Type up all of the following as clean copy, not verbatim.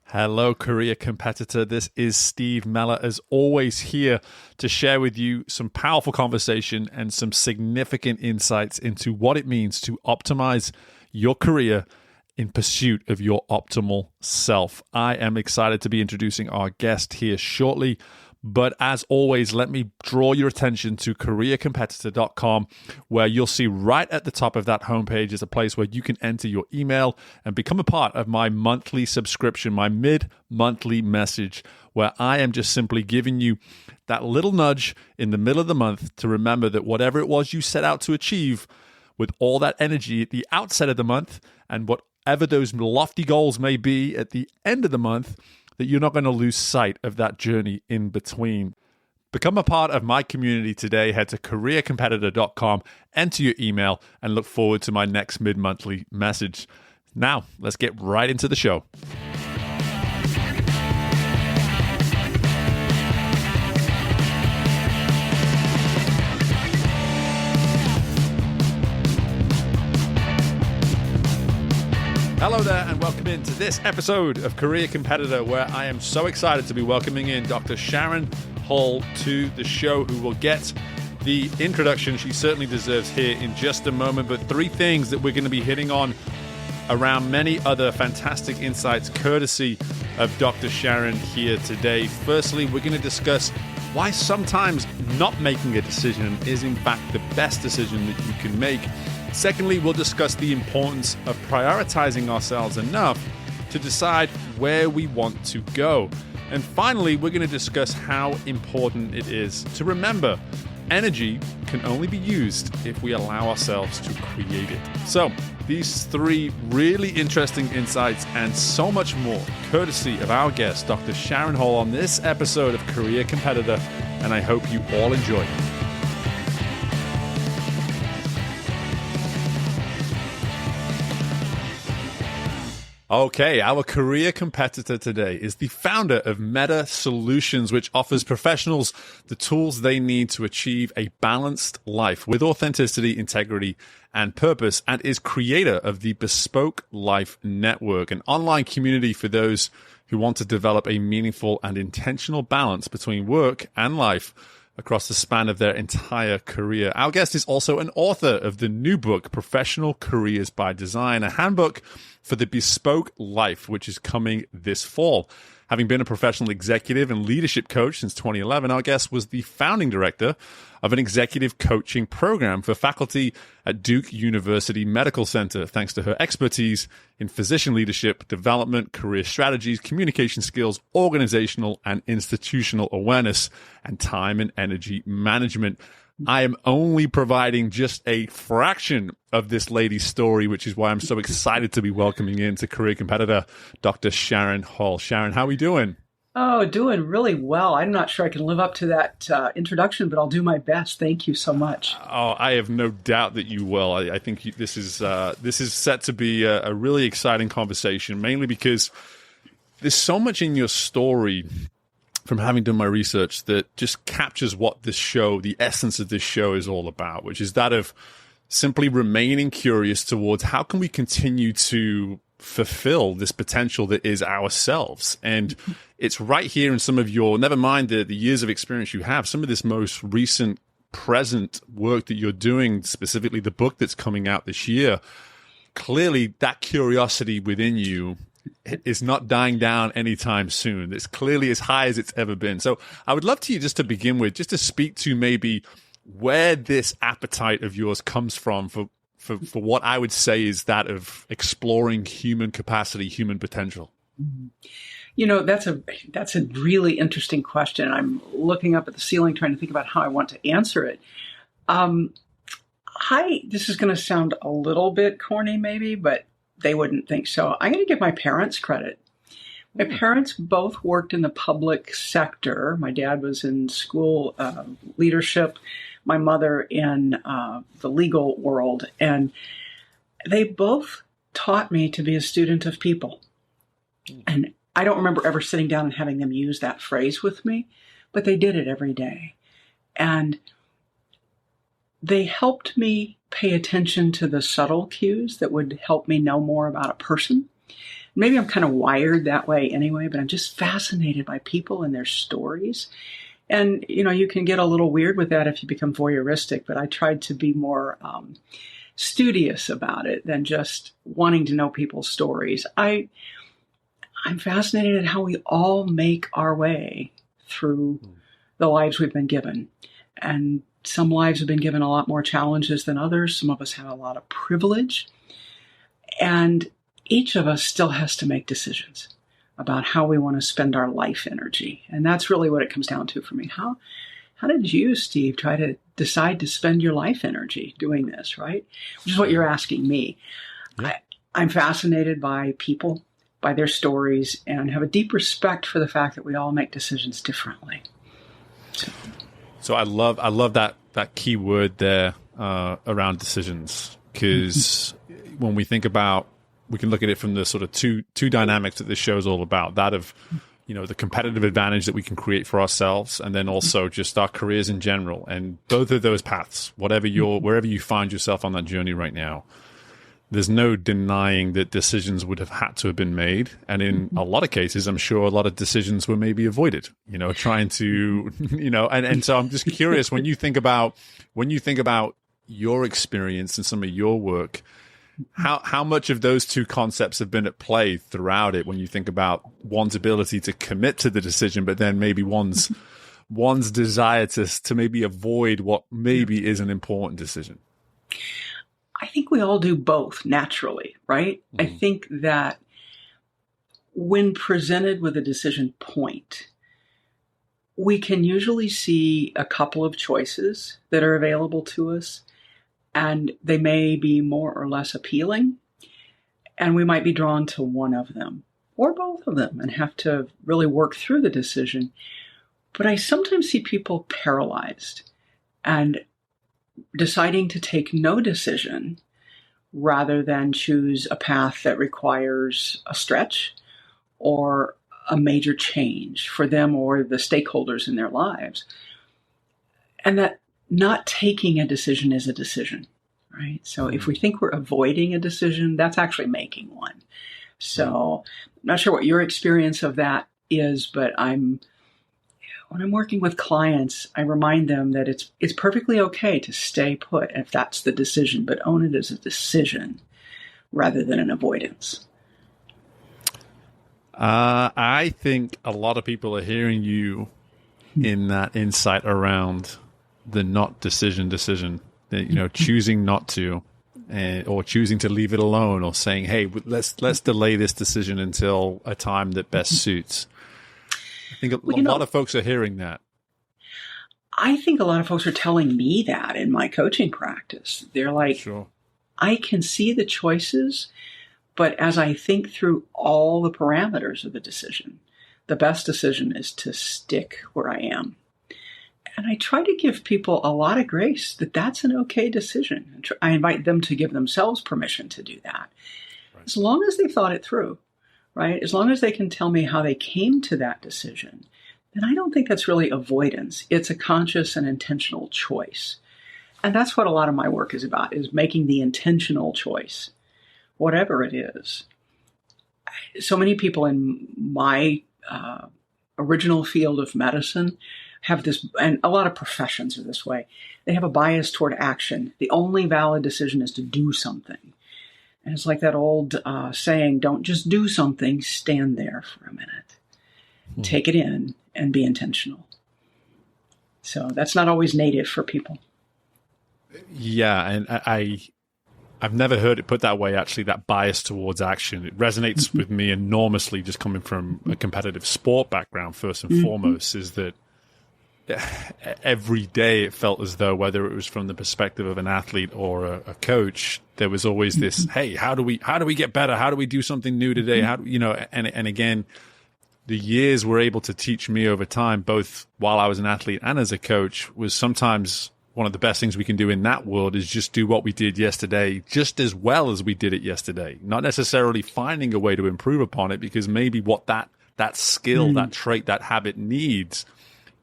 Hello, career competitor. This is Steve Meller, as always, here to share with you some powerful conversation and some significant insights into what it means to optimize your career in pursuit of your optimal self. I am excited to be introducing our guest here shortly. But as always, let me draw your attention to careercompetitor.com, where you'll see right at the top of that homepage is a place where you can enter your email and become a part of my monthly subscription, my mid-monthly message, where I am just simply giving you that little nudge in the middle of the month to remember that whatever it was you set out to achieve with all that energy at the outset of the month and whatever those lofty goals may be at the end of the month, that you're not going to lose sight of that journey in between. Become a part of my community today. Head to careercompetitor.com, enter your email, and look forward to my next mid-monthly message. Now, let's get right into the show. Hello there, and welcome into this episode of Career Competitor, where I am so excited to be welcoming in Dr. Sharon Hull to the show, who will get the introduction she certainly deserves here in just a moment. But three things that we're going to be hitting on around many other fantastic insights courtesy of Dr. Sharon here today. Firstly, we're going to discuss why sometimes not making a decision is in fact the best decision that you can make. Secondly, we'll discuss the importance of prioritizing ourselves enough to decide where we want to go. And finally, we're going to discuss how important it is to remember energy can only be used if we allow ourselves to create it. So, these three really interesting insights and so much more, courtesy of our guest, Dr. Sharon Hull, on this episode of Career Competitor, and I hope you all enjoy it. Okay, our career competitor today is the founder of Metta Solutions, which offers professionals the tools they need to achieve a balanced life with authenticity, integrity, and purpose, and is creator of the Bespoke Life Network, an online community for those who want to develop a meaningful and intentional balance between work and life across the span of their entire career. Our guest is also an author of the new book, Professional Careers by Design, a handbook for the bespoke life, which is coming this fall. Having been a professional executive and leadership coach since 2011, our guest was the founding director of an executive coaching program for faculty at Duke University Medical Center, thanks to her expertise in physician leadership, development, career strategies, communication skills, organizational and institutional awareness, and time and energy management. I am only providing just a fraction of this lady's story, which is why I'm so excited to be welcoming into Career Competitor, Dr. Sharon Hull. Sharon, how are we doing? Oh, doing really well. I'm not sure I can live up to that introduction, but I'll do my best. Thank you so much. Oh, I have no doubt that you will. I think this is set to be a really exciting conversation, mainly because there's so much in your story from having done my research that just captures what this show, the essence of this show is all about, which is that of simply remaining curious towards how can we continue to fulfill this potential that is ourselves. And it's right here in some of your, never mind the years of experience you have, some of this most recent present work that you're doing, specifically the book that's coming out this year. Clearly that curiosity within you is not dying down anytime soon. It's clearly as high as it's ever been. So I would love to begin with, just to speak to maybe where this appetite of yours comes from for what I would say is that of exploring human capacity, human potential. You know, that's a really interesting question. I'm looking up at the ceiling trying to think about how I want to answer it. This is going to sound a little bit corny maybe, but they wouldn't think so. I'm going to give my parents credit. My parents both worked in the public sector. My dad was in school leadership, my mother in the legal world. And they both taught me to be a student of people. And I don't remember ever sitting down and having them use that phrase with me, but they did it every day. And they helped me pay attention to the subtle cues that would help me know more about a person. Maybe I'm kind of wired that way anyway, but I'm just fascinated by people and their stories. And, you can get a little weird with that if you become voyeuristic, but I tried to be more studious about it than just wanting to know people's stories. I'm fascinated at how we all make our way through the lives we've been given. And some lives have been given a lot more challenges than others. Some of us have a lot of privilege. And each of us still has to make decisions about how we want to spend our life energy. And that's really what it comes down to for me. How did you, Steve, try to decide to spend your life energy doing this, right? Which is what you're asking me. Yeah. I'm fascinated by people, by their stories, and have a deep respect for the fact that we all make decisions differently. So I love that key word there around decisions, because when we think about, we can look at it from the sort of two dynamics that this show is all about, that of, the competitive advantage that we can create for ourselves, and then also just our careers in general. And both of those paths, wherever you find yourself on that journey right now, there's no denying that decisions would have had to have been made. And in a lot of cases, I'm sure a lot of decisions were maybe avoided, trying to, and so I'm just curious, when you think about your experience and some of your work, how much of those two concepts have been at play throughout it, when you think about one's ability to commit to the decision, but then maybe one's desire to maybe avoid what maybe is an important decision? I think we all do both naturally, right? I think that when presented with a decision point, we can usually see a couple of choices that are available to us, and they may be more or less appealing, and we might be drawn to one of them or both of them and have to really work through the decision. But I sometimes see people paralyzed and deciding to take no decision rather than choose a path that requires a stretch or a major change for them or the stakeholders in their lives. And that not taking a decision is a decision, right? So if we think we're avoiding a decision, that's actually making one. So I'm not sure what your experience of that is, but when I'm working with clients, I remind them that it's perfectly okay to stay put if that's the decision, but own it as a decision rather than an avoidance. I think a lot of people are hearing you in that insight around the not decision, choosing not to, or choosing to leave it alone, or saying, hey, let's delay this decision until a time that best suits. I think a lot of folks are hearing that. I think a lot of folks are telling me that in my coaching practice. They're like, sure, I can see the choices, but as I think through all the parameters of the decision, the best decision is to stick where I am. And I try to give people a lot of grace that that's an okay decision. I invite them to give themselves permission to do that, right, as long as they thought it through. Right? As long as they can tell me how they came to that decision, then I don't think that's really avoidance. It's a conscious and intentional choice. And that's what a lot of my work is about, is making the intentional choice, whatever it is. So many people in my original field of medicine have this, and a lot of professions are this way, they have a bias toward action. The only valid decision is to do something. And it's like that old saying, don't just do something, stand there for a minute. Take it in and be intentional. So that's not always native for people. Yeah, and I've never heard it put that way, actually, that bias towards action. It resonates with me enormously, just coming from a competitive sport background, first and foremost, is that every day it felt as though, whether it was from the perspective of an athlete or a coach, there was always this, hey, how do we get better? How do we do something new today? And again, the years were able to teach me over time, both while I was an athlete and as a coach, was sometimes one of the best things we can do in that world is just do what we did yesterday just as well as we did it yesterday, not necessarily finding a way to improve upon it, because maybe what that skill, that trait, that habit needs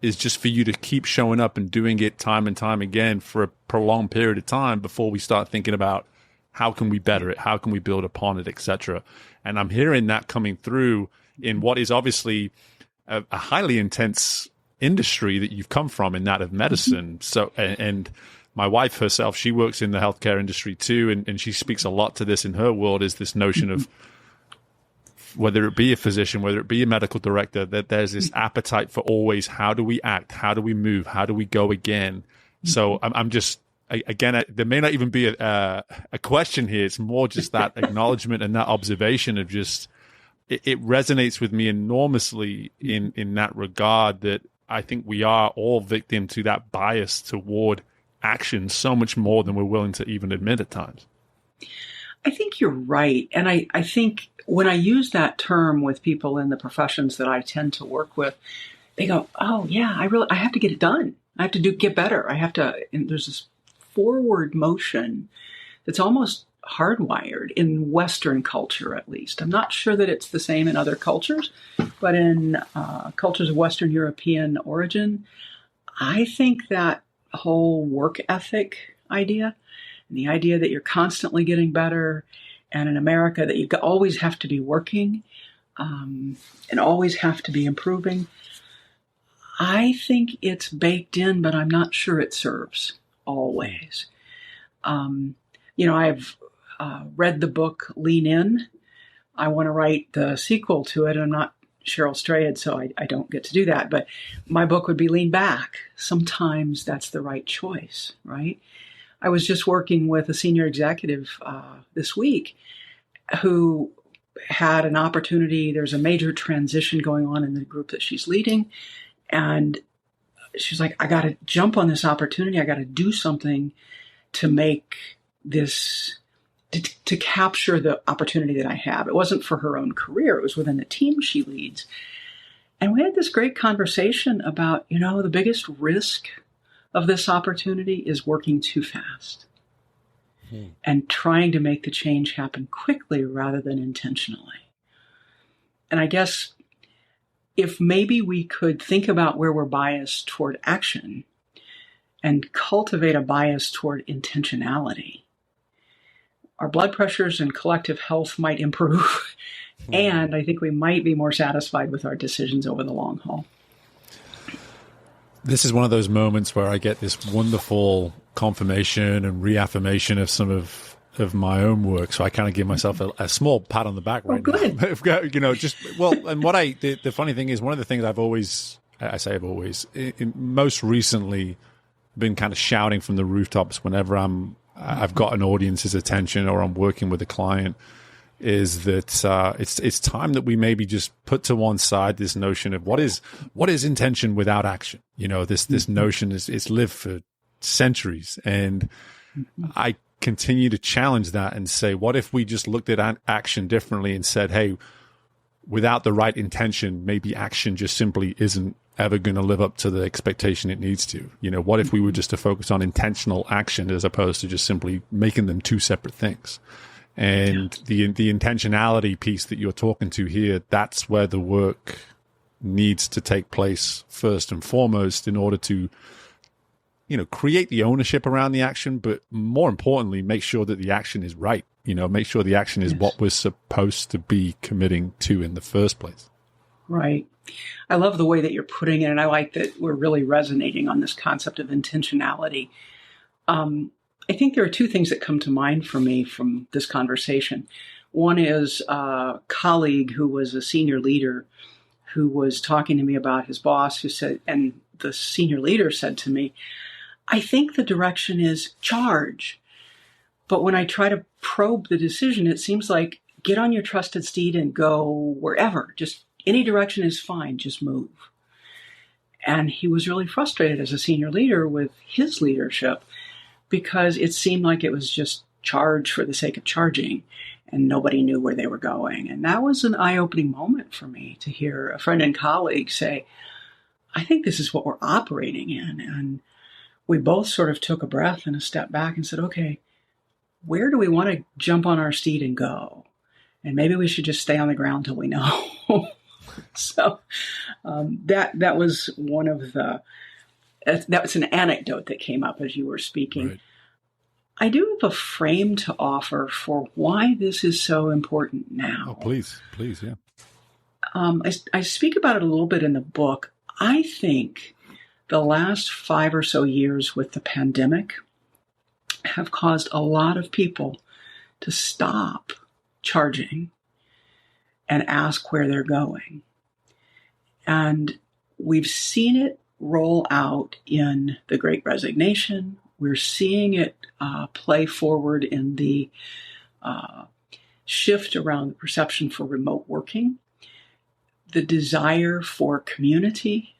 is just for you to keep showing up and doing it time and time again for a prolonged period of time before we start thinking about how can we better it? How can we build upon it, etc.? And I'm hearing that coming through in what is obviously a highly intense industry that you've come from, in that of medicine. So, and my wife herself, she works in the healthcare industry too, and she speaks a lot to this in her world, is this notion of, whether it be a physician, whether it be a medical director, that there's this appetite for always, how do we act? How do we move? How do we go again? So I'm just, again, there may not even be a question here. It's more just that acknowledgement and that observation of just, it resonates with me enormously in that regard, that I think we are all victim to that bias toward action so much more than we're willing to even admit at times. I think you're right. And I think when I use that term with people in the professions that I tend to work with, they go, oh yeah, I have to get it done. I have to get better. And there's this forward motion that's almost hardwired in Western culture, at least. I'm not sure that it's the same in other cultures, but in cultures of Western European origin, I think that whole work ethic idea, and the idea that you're constantly getting better, and in America that you always have to be working and always have to be improving, I think it's baked in, but I'm not sure it serves always. I've read the book Lean In. I want to write the sequel to it. I'm not Cheryl Strayed, so I don't get to do that. But my book would be Lean Back. Sometimes that's the right choice, right? I was just working with a senior executive this week who had an opportunity. There's a major transition going on in the group that she's leading. And she's like, I got to jump on this opportunity. I got to do something to make this, to capture the opportunity that I have. It wasn't for her own career. It was within the team she leads. And we had this great conversation about, the biggest risk of this opportunity is working too fast and trying to make the change happen quickly rather than intentionally. And I guess if maybe we could think about where we're biased toward action and cultivate a bias toward intentionality, our blood pressures and collective health might improve. And I think we might be more satisfied with our decisions over the long haul. This is one of those moments where I get this wonderful confirmation and reaffirmation of some of my own work. So I kind of give myself a small pat on the back right now. And the funny thing is, one of the things most recently been kind of shouting from the rooftops whenever I've got an audience's attention or I'm working with a client, is that it's time that we maybe just put to one side this notion of what is intention without action. This notion is lived for centuries, and I continue to challenge that and say, what if we just looked at action differently and said, hey, without the right intention, maybe action just simply isn't ever going to live up to the expectation it needs to. What if we were just to focus on intentional action as opposed to just simply making them two separate things? And the intentionality piece that you're talking to here, that's where the work needs to take place first and foremost, in order to, create the ownership around the action, but more importantly, make sure that the action is right. Make sure the action is what we're supposed to be committing to in the first place. Right. I love the way that you're putting it, and I like that we're really resonating on this concept of intentionality. I think there are two things that come to mind for me from this conversation. One is a colleague who was a senior leader who was talking to me about his boss, who said, and the senior leader said to me, I think the direction is charge. But when I try to probe the decision, it seems like get on your trusted steed and go wherever. Just any direction is fine. Just move. And he was really frustrated as a senior leader with his leadership, because it seemed like it was just charge for the sake of charging, and nobody knew where they were going. And that was an eye-opening moment for me to hear a friend and colleague say, I think this is what we're operating in. And we both sort of took a breath and a step back and said, okay, where do we want to jump on our steed and go? And maybe we should just stay on the ground till we know. So that was one of the... That was an anecdote that came up as you were speaking. Right. I do have a frame to offer for why this is so important now. Oh, please, yeah. I speak about it a little bit in the book. I think the last 5 or so years with the pandemic have caused a lot of people to stop charging and ask where they're going. And we've seen it roll out in the Great Resignation. We're seeing it play forward in the shift around the perception for remote working, the desire for community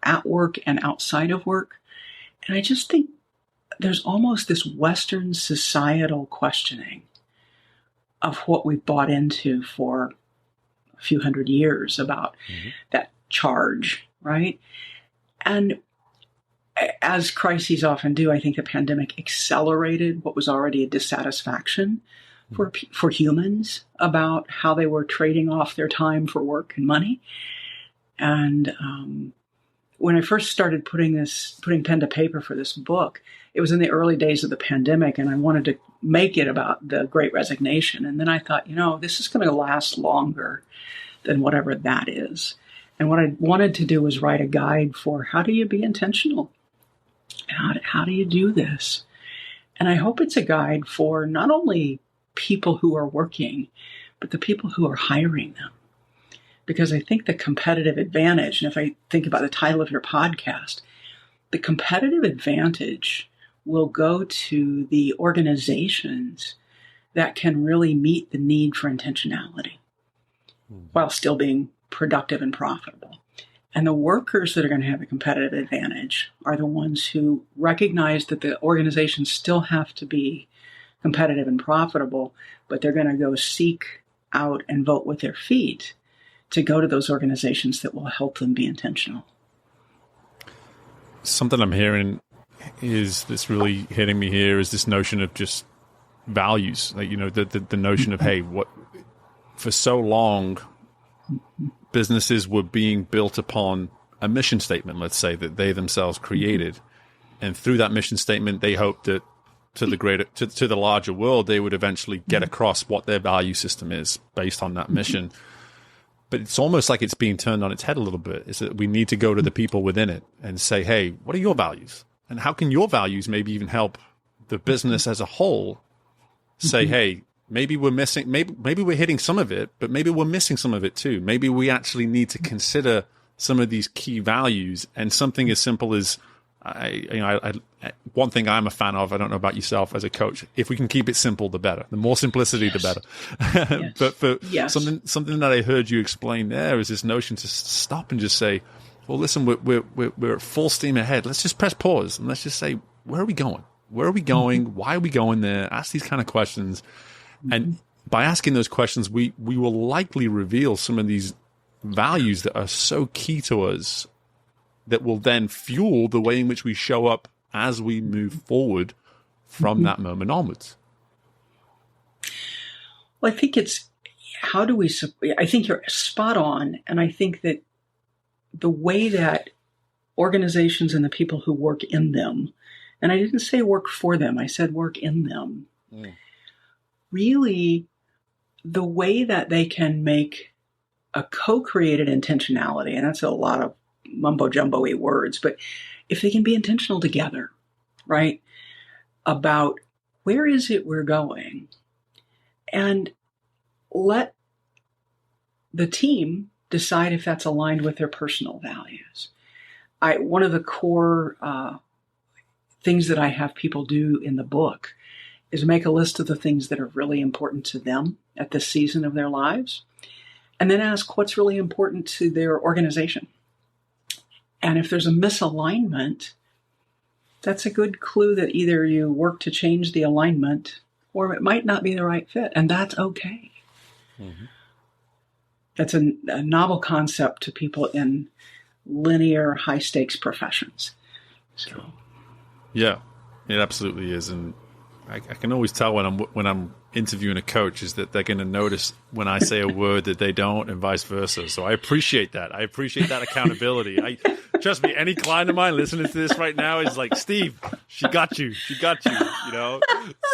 at work and outside of work. And I just think there's almost this Western societal questioning of what we've bought into for a few hundred years about that charge, right? And as crises often do, I think the pandemic accelerated what was already a dissatisfaction for humans about how they were trading off their time for work and money. And when I first started putting pen to paper for this book, it was in the early days of the pandemic, and I wanted to make it about the Great Resignation. And then I thought, this is going to last longer than whatever that is. And what I wanted to do was write a guide for how do you be intentional? How do you do this? And I hope it's a guide for not only people who are working, but the people who are hiring them. Because I think the competitive advantage, and if I think about the title of your podcast, the competitive advantage will go to the organizations that can really meet the need for intentionality while still being productive and profitable. And the workers that are going to have a competitive advantage are the ones who recognize that the organizations still have to be competitive and profitable, but they're going to go seek out and vote with their feet to go to those organizations that will help them be intentional. Something I'm hearing is that's really hitting me here is this notion of just values. Like, the notion of, hey, what for so long businesses were being built upon a mission statement, let's say, that they themselves created. And through that mission statement, they hoped that to the larger world, they would eventually get across what their value system is based on that mission. But it's almost like it's being turned on its head a little bit, is that we need to go to the people within it and say, hey, what are your values? And how can your values maybe even help the business as a whole say, hey, maybe we're missing, maybe we're hitting some of it, but maybe we're missing some of it too. Maybe we actually need to consider some of these key values. And something as simple as, one thing I'm a fan of, I don't know about yourself as a coach, if we can keep it simple, the better. The more simplicity, the better. But something that I heard you explain there is this notion to stop and just say, well, listen, we're at full steam ahead. Let's just press pause and let's just say, where are we going? Where are we going? Why are we going there? Ask these kind of questions. And by asking those questions, we will likely reveal some of these values that are so key to us that will then fuel the way in which we show up as we move forward from that moment onwards. Well, I think I think you're spot on. And I think that the way that organizations and the people who work in them, and I didn't say work for them, I said work in them, really the way that they can make a co-created intentionality, and that's a lot of mumbo-jumbo-y words, but if they can be intentional together, right, about where is it we're going, and let the team decide if that's aligned with their personal values. One of the core things that I have people do in the book is make a list of the things that are really important to them at this season of their lives, and then ask what's really important to their organization. And if there's a misalignment, that's a good clue that either you work to change the alignment or it might not be the right fit, and that's okay. That's a novel concept to people in linear, high-stakes professions. So, yeah, it absolutely is, and I can always tell when I'm interviewing a coach is that they're going to notice when I say a word that they don't, and vice versa. So I appreciate that. I appreciate that accountability. Trust me, any client of mine listening to this right now is like, Steve, she got you, you know?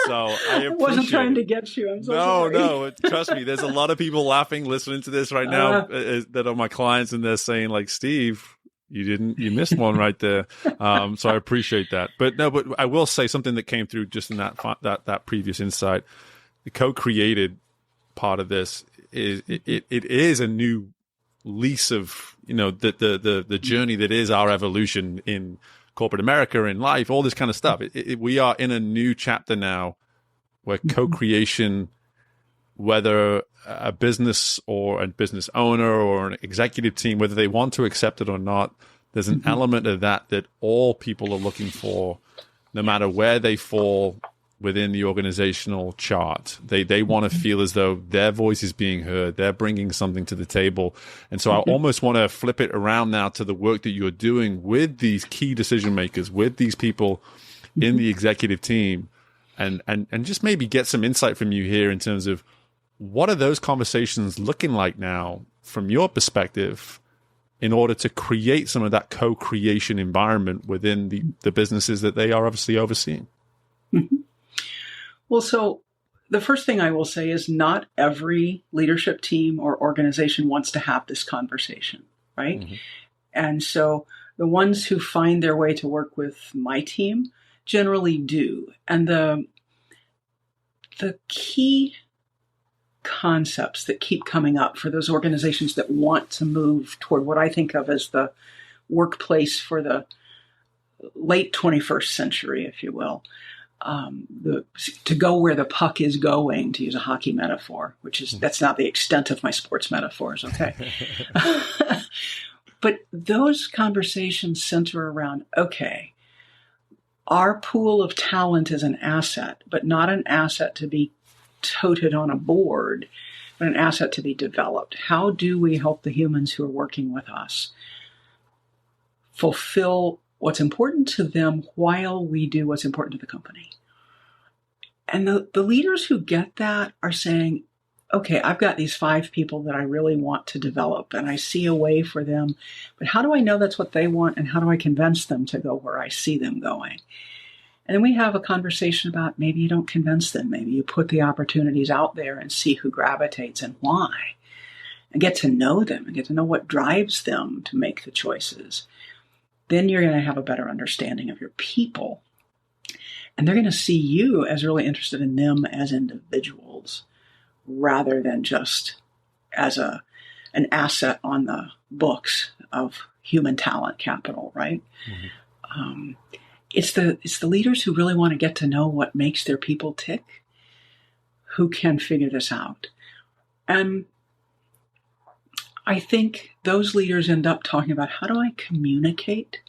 So I wasn't trying to get you. I'm so sorry. No, trust me. There's a lot of people laughing, listening to this right now that are my clients, and they're saying like, Steve, you missed one right there. So I appreciate that. But I will say something that came through just in that previous insight. The co-created part of this is it is a new lease of, you know, the journey that is our evolution in corporate America, in life, all this kind of stuff. We are in a new chapter now where co-creation, whether a business or a business owner or an executive team, whether they want to accept it or not, there's an element of that all people are looking for, no matter where they fall within the organizational chart. They want to feel as though their voice is being heard. They're bringing something to the table. And so I almost want to flip it around now to the work that you're doing with these key decision makers, with these people in the executive team, and just maybe get some insight from you here in terms of what are those conversations looking like now from your perspective in order to create some of that co-creation environment within the businesses that they are obviously overseeing? Well, so the first thing I will say is not every leadership team or organization wants to have this conversation, right? And so the ones who find their way to work with my team generally do. And the key concepts that keep coming up for those organizations that want to move toward what I think of as the workplace for the late 21st century, if you will, to go where the puck is going, to use a hockey metaphor, which is, that's not the extent of my sports metaphors, okay? But those conversations center around, okay, our pool of talent is an asset, but not an asset to be toted on a board, but an asset to be developed. How do we help the humans who are working with us fulfill what's important to them while we do what's important to the company? And the leaders who get that are saying, okay, I've got these 5 people that I really want to develop, and I see a way for them, but how do I know that's what they want, and how do I convince them to go where I see them going? And then we have a conversation about maybe you don't convince them, maybe you put the opportunities out there and see who gravitates and why, and get to know them and get to know what drives them to make the choices. Then you're going to have a better understanding of your people. And they're going to see you as really interested in them as individuals rather than just as an asset on the books of human talent capital, right? It's the leaders who really want to get to know what makes their people tick who can figure this out. And I think those leaders end up talking about, how do I communicate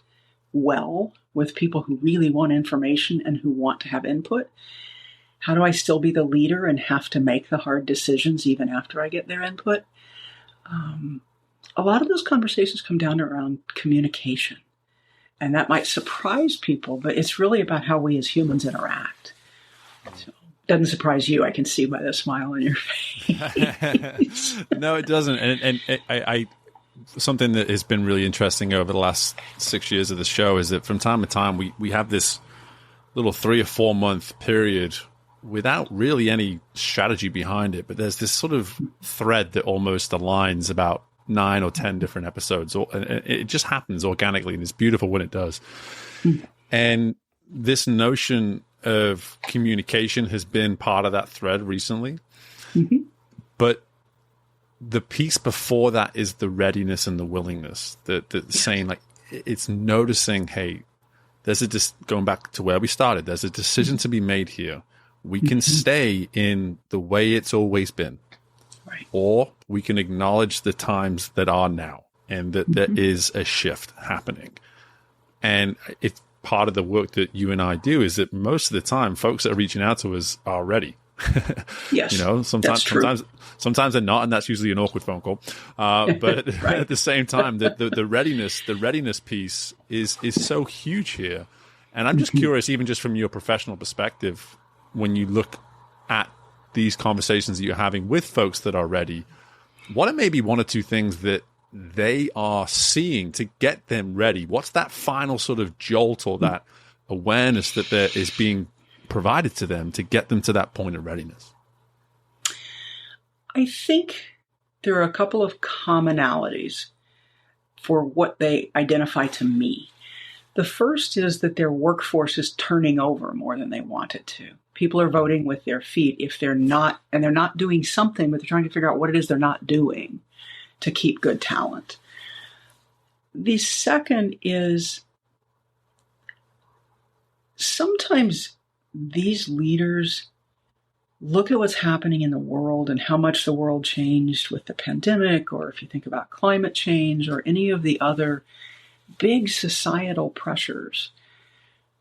well with people who really want information and who want to have input? How do I still be the leader and have to make the hard decisions even after I get their input? A lot of those conversations come down to around communication. And that might surprise people, but it's really about how we as humans interact. So, doesn't surprise you, I can see by the smile on your face. No, it doesn't. And I something that has been really interesting over the last 6 years of the show is that from time to time we have this little 3 or 4 month period without really any strategy behind it, but there's this sort of thread that almost aligns about 9 or 10 different episodes, and it just happens organically, and it's beautiful when it does. And this notion of communication has been part of that thread recently. But the piece before that is the readiness and the willingness, saying, like, it's noticing, hey, going back to where we started, there's a decision to be made here. We can stay in the way it's always been, right, or we can acknowledge the times that are now, and that there is a shift happening. And it's part of the work that you and I do is that most of the time, folks that are reaching out to us are ready. Yes, you know, sometimes they're not, and that's usually an awkward phone call. But right. At the same time, the readiness piece is so huge here. And I'm just curious, even just from your professional perspective, when you look at these conversations that you're having with folks that are ready, what are maybe one or two things that they are seeing to get them ready? What's that final sort of jolt or that awareness that there is being provided to them to get them to that point of readiness? I think there are a couple of commonalities for what they identify to me. The first is that their workforce is turning over more than they want it to. People are voting with their feet if they're not, and they're not doing something, but they're trying to figure out what it is they're not doing to keep good talent. The second is sometimes these leaders look at what's happening in the world and how much the world changed with the pandemic, or if you think about climate change or any of the other big societal pressures.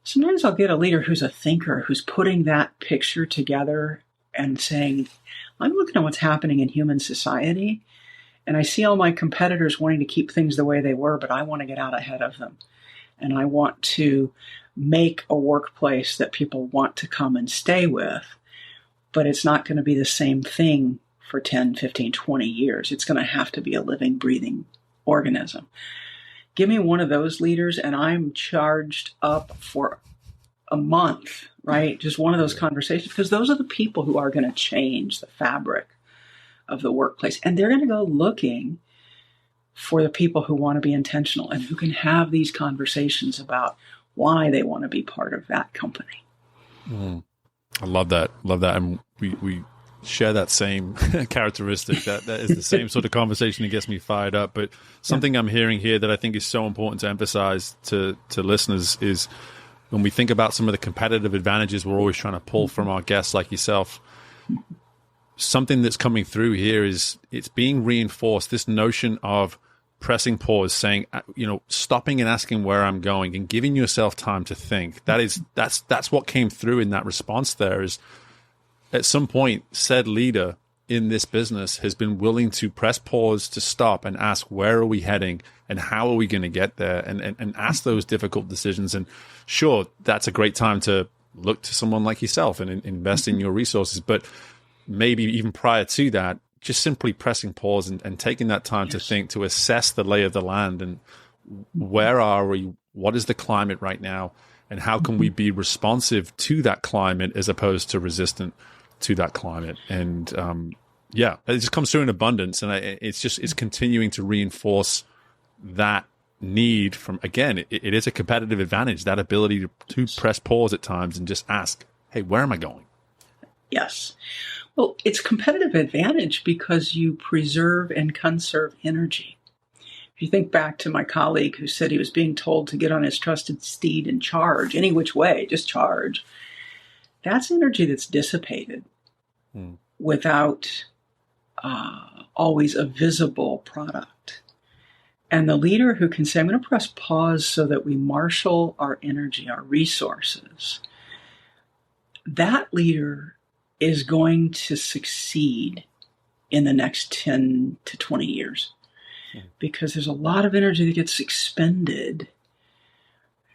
Sometimes I'll get a leader who's a thinker, who's putting that picture together and saying, I'm looking at what's happening in human society, and I see all my competitors wanting to keep things the way they were, but I want to get out ahead of them. And I want to make a workplace that people want to come and stay with, but it's not going to be the same thing for 10, 15, 20 years. It's going to have to be a living, breathing organism. Give me one of those leaders and I'm charged up for a month, right? Just one of those conversations, because those are the people who are going to change the fabric of the workplace. And they're going to go looking for the people who want to be intentional and who can have these conversations about why they want to be part of that company. I love that. Love that. And we share that same characteristic. That is the same sort of conversation that gets me fired up. But something I'm hearing here that I think is so important to emphasize to listeners is when we think about some of the competitive advantages we're always trying to pull from our guests like yourself, something that's coming through here is it's being reinforced, this notion of pressing pause, saying, stopping and asking where I'm going and giving yourself time to think. That's what came through in that response there is at some point, said leader in this business has been willing to press pause, to stop and ask, where are we heading and how are we going to get there? And ask those difficult decisions. And sure, that's a great time to look to someone like yourself and invest in your resources. But maybe even prior to that, just simply pressing pause and taking that time to think, to assess the lay of the land and where are we, what is the climate right now, and how can we be responsive to that climate as opposed to resistant to that climate. And it just comes through in abundance, and it's continuing to reinforce that need from, again, it is a competitive advantage, that ability to press pause at times and just ask, hey, where am I going? Yes. Well, it's competitive advantage because you preserve and conserve energy. If you think back to my colleague who said he was being told to get on his trusted steed and charge, any which way, just charge. That's energy that's dissipated without always a visible product. And the leader who can say, I'm going to press pause so that we marshal our energy, our resources, that leader is going to succeed in the next 10 to 20 years because there's a lot of energy that gets expended.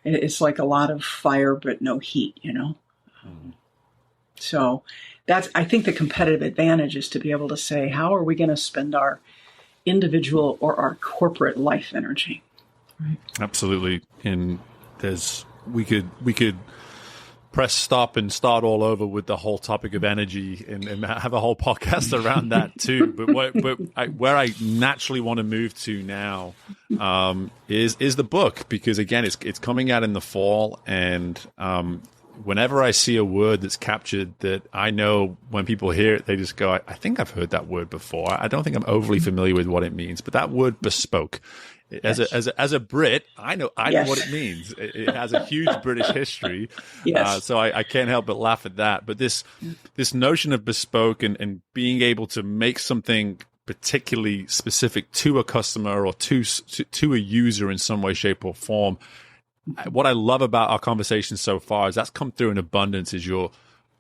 It's like a lot of fire, but no heat, So I think the competitive advantage is to be able to say, how are we going to spend our individual or our corporate life energy? Right? Absolutely. And we could press stop and start all over with the whole topic of energy and have a whole podcast around that too. But where I naturally want to move to now is the book, because again, it's coming out in the fall, and whenever I see a word that's captured that I know when people hear it, they just go, I think I've heard that word before. I don't think I'm overly familiar with what it means, but that word bespoke. As a Brit, I know what it means. It has a huge British history, so I can't help but laugh at that. But this notion of bespoke and being able to make something particularly specific to a customer or to a user in some way, shape, or form. What I love about our conversation so far is that's come through in abundance. Is your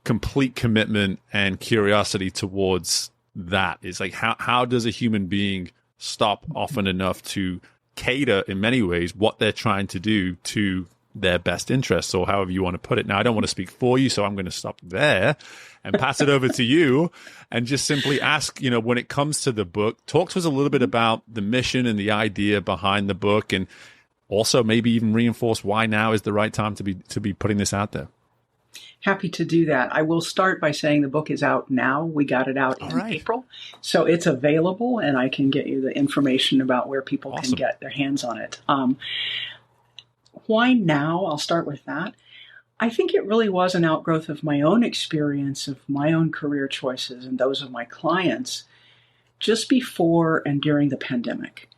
complete commitment and curiosity towards that. It's like how does a human being stop often enough to cater in many ways what they're trying to do to their best interests, or however you want to put it. Now, I don't want to speak for you, so I'm going to stop there and pass it over to you and just simply ask, when it comes to the book, talk to us a little bit about the mission and the idea behind the book, and also maybe even reinforce why now is the right time to be putting this out there. Happy to do that. I will start by saying the book is out now. We got it out in April. So it's available, and I can get you the information about where people can get their hands on it. Why now? I'll start with that. I think it really was an outgrowth of my own experience, of my own career choices and those of my clients just before and during the pandemic.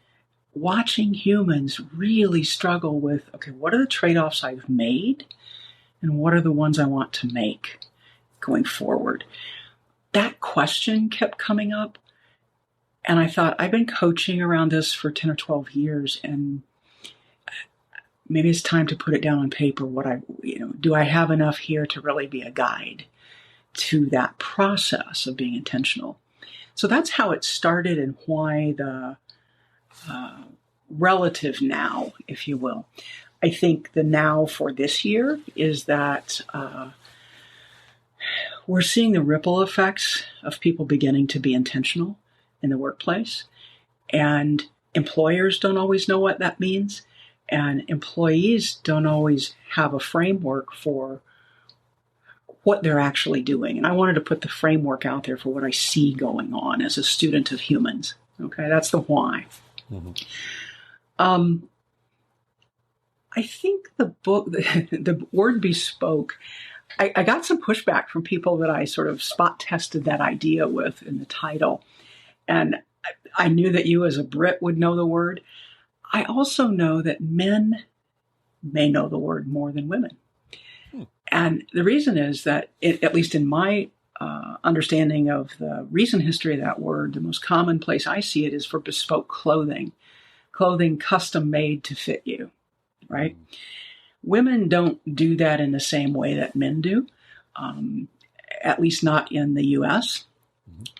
Watching humans really struggle with, okay, what are the trade-offs I've made? And what are the ones I want to make going forward? That question kept coming up. And I thought, I've been coaching around this for 10 or 12 years, and maybe it's time to put it down on paper. Do I have enough here to really be a guide to that process of being intentional? So that's how it started, and why the relative now, if you will. I think the now for this year is that we're seeing the ripple effects of people beginning to be intentional in the workplace. And employers don't always know what that means. And employees don't always have a framework for what they're actually doing. And I wanted to put the framework out there for what I see going on as a student of humans. Okay, that's the why. Mm-hmm. I think the book, the word bespoke, I got some pushback from people that I sort of spot tested that idea with in the title. And I knew that you as a Brit would know the word. I also know that men may know the word more than women. And the reason is that, at least in my understanding of the recent history of that word, the most common place I see it is for bespoke clothing custom made to fit you. Right? Women don't do that in the same way that men do, at least not in the U.S.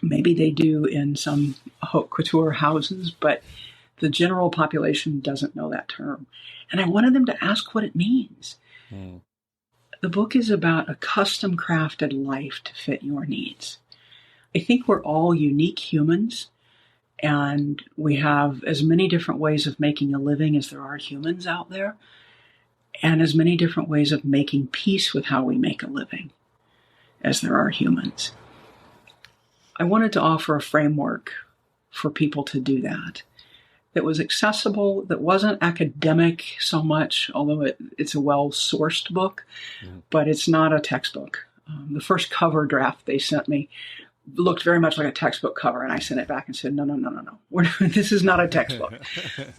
Maybe they do in some haute couture houses, but the general population doesn't know that term. And I wanted them to ask what it means. The book is about a custom crafted life to fit your needs. I think we're all unique humans, and we have as many different ways of making a living as there are humans out there, and as many different ways of making peace with how we make a living as there are humans. I wanted to offer a framework for people to do that was accessible, that wasn't academic so much, although it's a well-sourced book, but it's not a textbook. The first cover draft they sent me looked very much like a textbook cover, and I sent it back and said, no. This is not a textbook.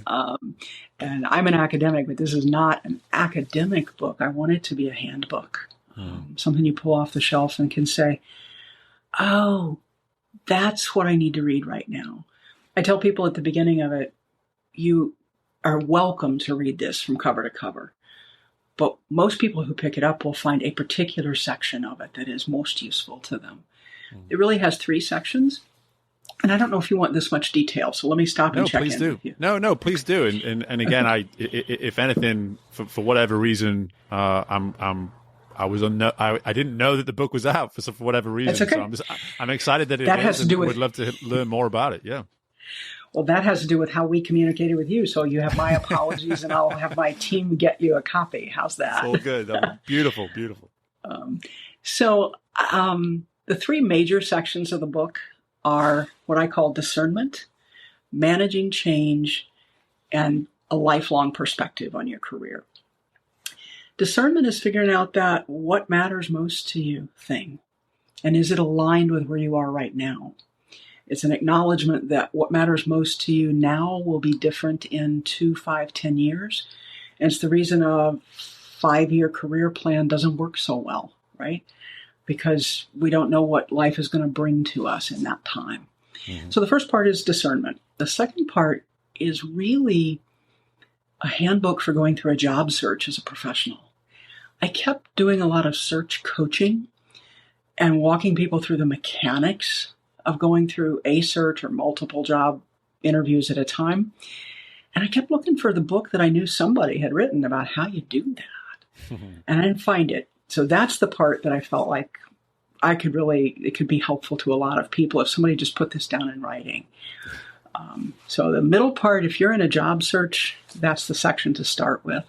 And I'm an academic, but this is not an academic book. I want it to be a handbook, something you pull off the shelf and can say, oh, that's what I need to read right now. I tell people at the beginning of it, you are welcome to read this from cover to cover. But most people who pick it up will find a particular section of it that is most useful to them. It really has 3 sections. And I don't know if you want this much detail, so let me stop and check in with you. No, please do. And again, if anything, for whatever reason, I didn't know that the book was out for whatever reason. That's okay. So I'm excited that it is, and would love to learn more about it. Yeah. Well, that has to do with how we communicated with you. So you have my apologies, and I'll have my team get you a copy. How's that? It's all good. Beautiful. The 3 major sections of the book are what I call discernment, managing change, and a lifelong perspective on your career. Discernment is figuring out that what matters most to you thing, and is it aligned with where you are right now? It's an acknowledgement that what matters most to you now will be different in 2, 5, 10 years. And it's the reason a 5-year career plan doesn't work so well, right? Because we don't know what life is going to bring to us in that time. So the first part is discernment. The second part is really a handbook for going through a job search as a professional. I kept doing a lot of search coaching and walking people through the mechanics of going through a search or multiple job interviews at a time. And I kept looking for the book that I knew somebody had written about how you do that. And I didn't find it. So that's the part that I felt like it could be helpful to a lot of people if somebody just put this down in writing. So the middle part, if you're in a job search, that's the section to start with.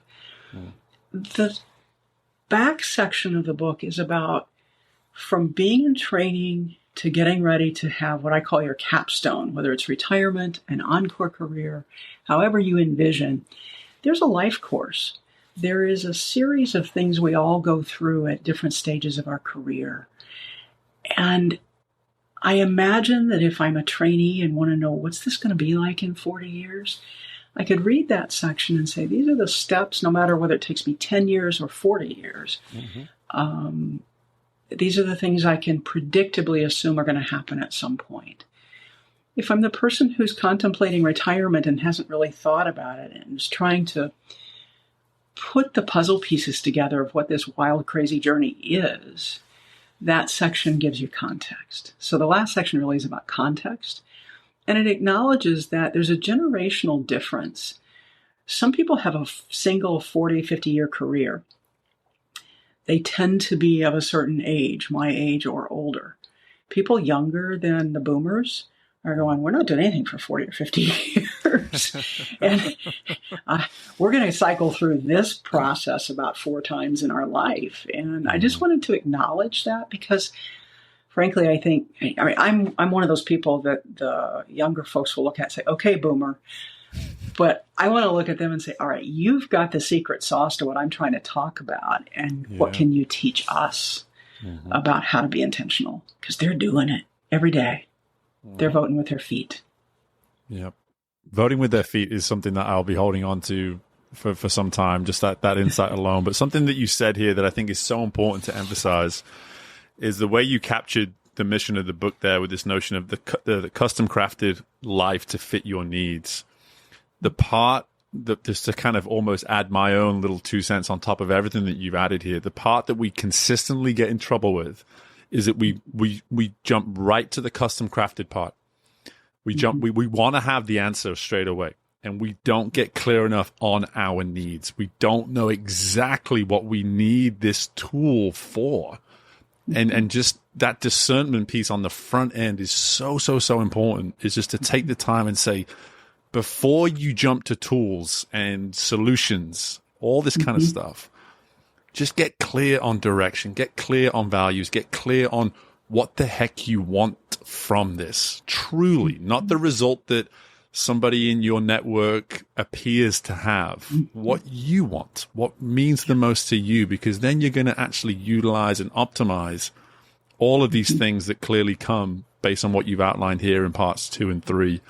The back section of the book is about from being in training to getting ready to have what I call your capstone, whether it's retirement, an encore career, however you envision. There's a life course. There is a series of things we all go through at different stages of our career. And I imagine that if I'm a trainee and want to know what's this going to be like in 40 years, I could read that section and say, these are the steps, no matter whether it takes me 10 years or 40 years. These are the things I can predictably assume are going to happen at some point. If I'm the person who's contemplating retirement and hasn't really thought about it and is trying to put the puzzle pieces together of what this wild, crazy journey is, that section gives you context. So the last section really is about context. And it acknowledges that there's a generational difference. Some people have a single 40, 50-year career. They tend to be of a certain age, my age or older. People younger than the boomers are going, we're not doing anything for 40 or 50 years. And we're going to cycle through this process about 4 times in our life. And I just wanted to acknowledge that because, frankly, I'm one of those people that the younger folks will look at and say, okay, boomer. But I want to look at them and say, all right, you've got the secret sauce to what I'm trying to talk about. And what can you teach us about how to be intentional? Because they're doing it every day. They're voting with their feet. Yep. Voting with their feet is something that I'll be holding on to for some time, just that insight alone. But something that you said here that I think is so important to emphasize is the way you captured the mission of the book there with this notion of the custom crafted life to fit your needs. The part that, just to kind of almost add my own little 2 cents on top of everything that you've added here, the part that we consistently get in trouble with is that we jump right to the custom crafted part. We want to have the answer straight away, and we don't get clear enough on our needs. We don't know exactly what we need this tool for. And just that discernment piece on the front end is so important, is just to take the time and say, before you jump to tools and solutions, all this kind of stuff, just get clear on direction, get clear on values, get clear on what the heck you want from this. Truly, not the result that somebody in your network appears to have. What you want, what means the most to you, because then you're going to actually utilize and optimize all of these things that clearly come based on what you've outlined here in parts 2 and 3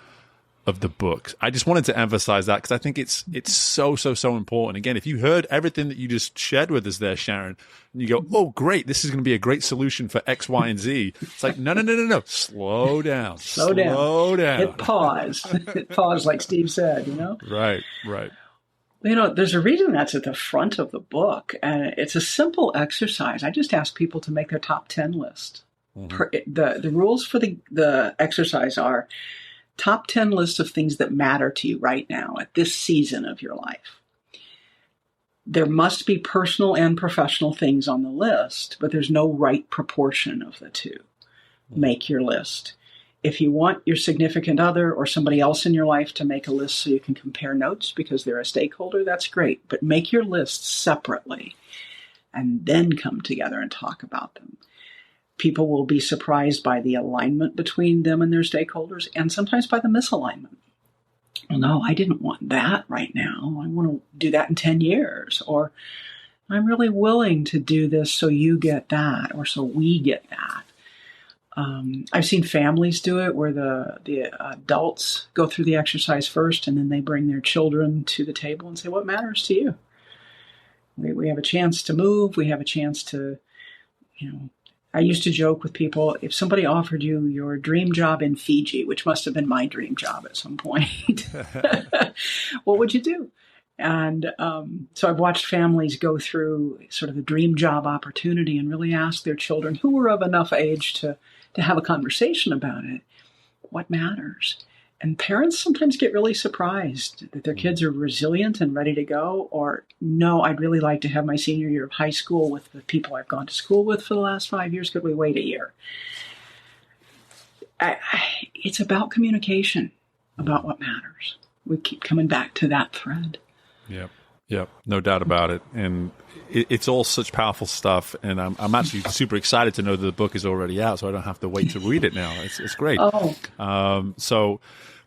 of the book. I just wanted to emphasize that because I think it's so important. Again, if you heard everything that you just shared with us there, Sharon, and you go, oh, great, this is going to be a great solution for X, Y, and Z. It's like, no. Slow down. Slow down. Hit pause. Hit pause, like Steve said, Right. There's a reason that's at the front of the book, and it's a simple exercise. I just ask people to make their top 10 list. The rules for the exercise are top 10 lists of things that matter to you right now at this season of your life. There must be personal and professional things on the list, but there's no right proportion of the two. Make your list. If you want your significant other or somebody else in your life to make a list so you can compare notes because they're a stakeholder, that's great. But make your lists separately and then come together and talk about them. People will be surprised by the alignment between them and their stakeholders and sometimes by the misalignment. Well, no, I didn't want that right now. I want to do that in 10 years. Or I'm really willing to do this so you get that or so we get that. I've seen families do it where the adults go through the exercise first and then they bring their children to the table and say, what matters to you? We have a chance to move. We have a chance to, I used to joke with people, if somebody offered you your dream job in Fiji, which must have been my dream job at some point, what would you do? And so I've watched families go through sort of the dream job opportunity and really ask their children who were of enough age to have a conversation about it, what matters? And parents sometimes get really surprised that their kids are resilient and ready to go, or no, I'd really like to have my senior year of high school with the people I've gone to school with for the last 5 years. Could we wait a year? It's about communication, about what matters. We keep coming back to that thread. Yep, no doubt about it. And it's all such powerful stuff. And I'm actually super excited to know that the book is already out, so I don't have to wait to read it now. It's great.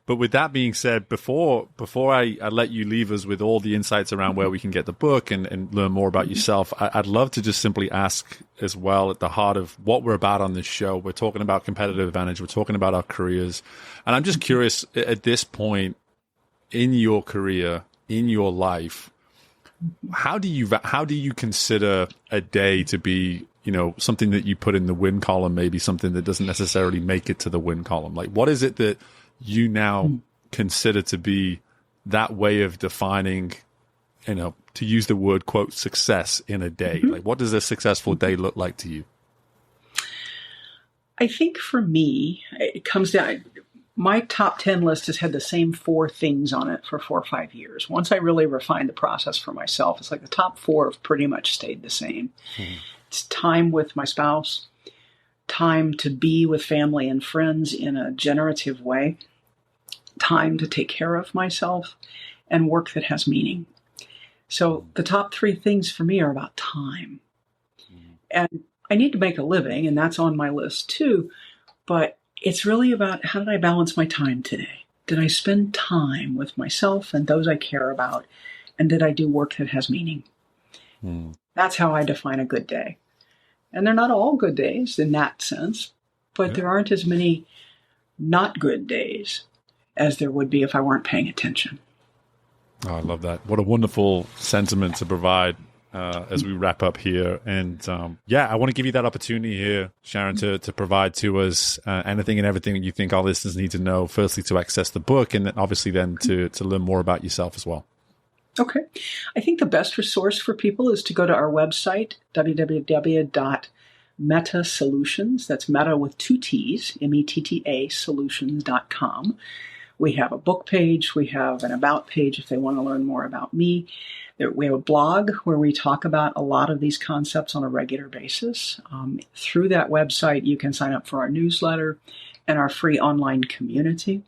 But with that being said, before I let you leave us with all the insights around where we can get the book and learn more about yourself, I'd love to just simply ask as well, at the heart of what we're about on this show. We're talking about competitive advantage. We're talking about our careers. And I'm just curious, at this point in your career, in your life, how do you consider a day to be, something that you put in the win column, maybe something that doesn't necessarily make it to the win column? Like, what is it that you now consider to be that way of defining, to use the word, quote, success in a day? Like, what does a successful day look like to you? I think for me, it comes down, my top 10 list has had the same 4 things on it for 4 or 5 years. Once I really refined the process for myself, it's like the top 4 have pretty much stayed the same. It's time with my spouse, time to be with family and friends in a generative way, time to take care of myself, and work that has meaning. So the top 3 things for me are about time. And I need to make a living, and that's on my list too. But it's really about, how did I balance my time today? Did I spend time with myself and those I care about? And did I do work that has meaning? That's how I define a good day. And they're not all good days in that sense, but there aren't as many not good days as there would be if I weren't paying attention. Oh, I love that. What a wonderful sentiment to provide as we wrap up here. And I want to give you that opportunity here, Sharon, to provide to us anything and everything that you think our listeners need to know, firstly, to access the book, and then obviously then to learn more about yourself as well. Okay. I think the best resource for people is to go to our website, www.Metta Solutions. That's Metta with 2 T's, METTA solutions.com. We have a book page. We have an about page if they want to learn more about me. We have a blog where we talk about a lot of these concepts on a regular basis. Through that website, you can sign up for our newsletter and our free online community.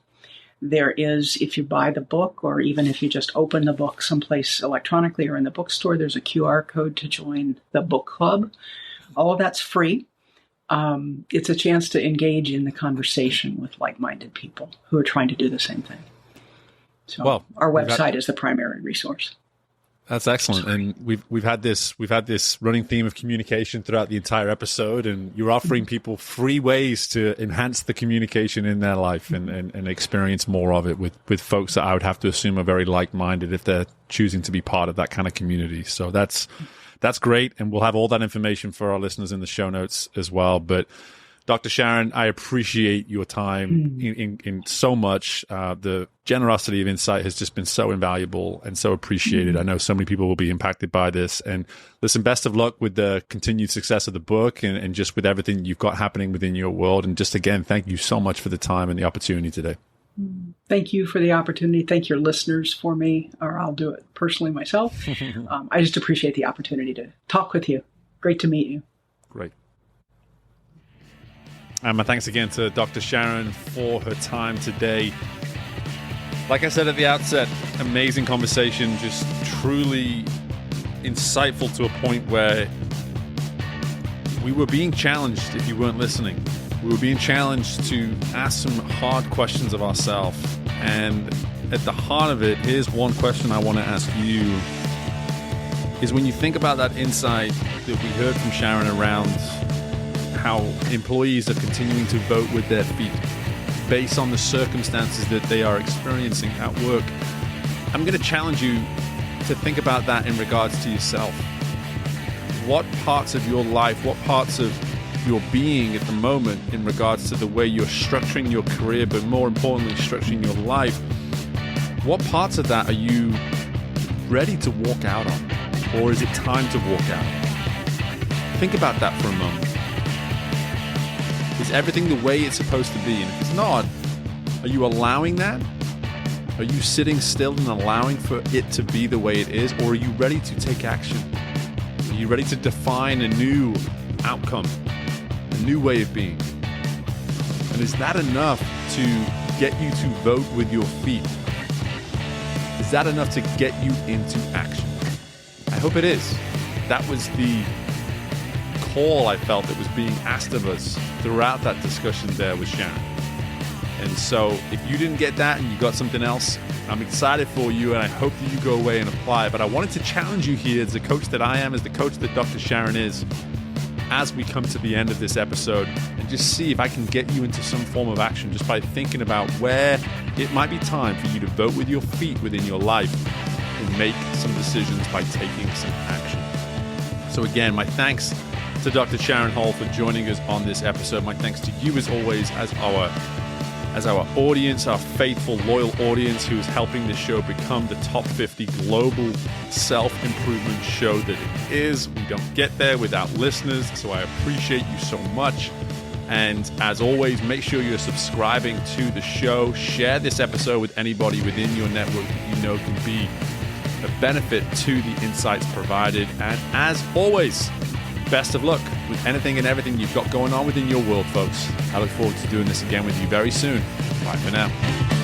There is, if you buy the book, or even if you just open the book someplace electronically or in the bookstore, there's a QR code to join the book club. All of that's free. It's a chance to engage in the conversation with like-minded people who are trying to do the same thing. So our website is the primary resource. That's excellent. And we've had this running theme of communication throughout the entire episode, and you're offering people free ways to enhance the communication in their life and experience more of it with folks that I would have to assume are very like-minded if they're choosing to be part of that kind of community. So that's great. And we'll have all that information for our listeners in the show notes as well. But Dr. Sharon, I appreciate your time in so much. The generosity of insight has just been so invaluable and so appreciated. I know so many people will be impacted by this. And listen, best of luck with the continued success of the book and just with everything you've got happening within your world. And just again, thank you so much for the time and the opportunity today. Thank you for the opportunity. Thank your listeners for me, or I'll do it personally myself. I just appreciate the opportunity to talk with you. Great to meet you. Great. And my thanks again to Dr. Sharon for her time today. Like I said at the outset, amazing conversation, just truly insightful to a point where we were being challenged if you weren't listening. We were being challenged to ask some hard questions of ourselves. And at the heart of it, here's one question I want to ask you, is when you think about that insight that we heard from Sharon around how employees are continuing to vote with their feet based on the circumstances that they are experiencing at work, I'm going to challenge you to think about that in regards to yourself. What parts of your life, what parts of your being at the moment in regards to the way you're structuring your career, but more importantly, structuring your life, what parts of that are you ready to walk out on? Or is it time to walk out? Think about that for a moment. Is everything the way it's supposed to be? And if it's not, Are you allowing that? Are you sitting still and allowing for it to be the way it is? Or are you ready to take action? Are you ready to define a new outcome, a new way of being? And is that enough to get you to vote with your feet? Is that enough to get you into action? I hope it is. That was the call I felt that was being asked of us throughout that discussion there with Sharon. And so if you didn't get that and you got something else, I'm excited for you and I hope that you go away and apply. But I wanted to challenge you here as the coach that I am, as the coach that Dr. Sharon is, as we come to the end of this episode, and just see if I can get you into some form of action just by thinking about where it might be time for you to vote with your feet within your life and make some decisions by taking some action. So again, my thanks to Dr. Sharon Hull for joining us on this episode. My thanks to you as always as our audience, our faithful, loyal audience who is helping this show become the top 50 global self-improvement show that it is. We don't get there without listeners, so I appreciate you so much. And as always, make sure you're subscribing to the show. Share this episode with anybody within your network that you know can be a benefit to the insights provided. And as always, best of luck with anything and everything you've got going on within your world, folks. I look forward to doing this again with you very soon. Bye for now.